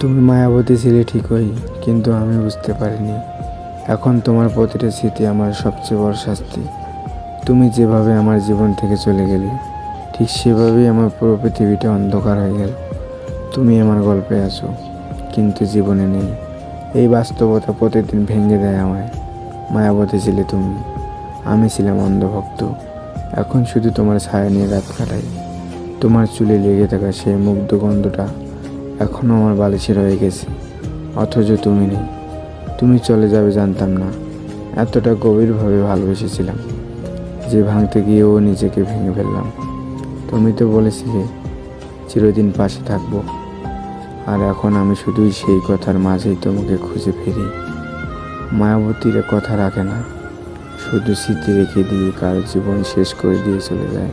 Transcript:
তুমি মায়াবতী ছিলে ঠিকই, কিন্তু আমি বুঝতে পারিনি এখন তোমার প্রতিটা স্মৃতি আমার সবচেয়ে বড় শাস্তি। তুমি যেভাবে আমার জীবন থেকে চলে গেলে, ঠিক সেভাবেই আমার পুরো পৃথিবীটা অন্ধকার হয়ে গেল। তুমি আমার গল্পে আছো, কিন্তু জীবনে নেই। এই বাস্তবতা প্রতিদিন ভেঙে দেয় আমায়। মায়াবতী ছিলে তুমি, আমি ছিলাম অন্ধভক্ত। এখন শুধু তোমার ছায়া নিয়ে রাত কাটাই। তোমার চুলে লেগে থাকা সেই মুগ্ধ গন্ধটা এখনও আমার বালিশে রয়ে গেছে। অথচ তুমি নেই। তুমি চলে যাবে জানতাম না। এতটা গভীরভাবে ভালোবেসেছিলাম যে ভাঙতে গিয়েও নিজেকে ভেঙে ফেললাম। তুমি তো বলেছিলে চিরদিন পাশে থাকবো, আর এখন আমি শুধুই সেই কথার মাঝেই তোমাকে খুঁজে ফিরি। মায়াবতীরা কথা রাখে না, শুধু স্মৃতি রেখে দিয়ে কার জীবন শেষ করে দিয়ে চলে যায়।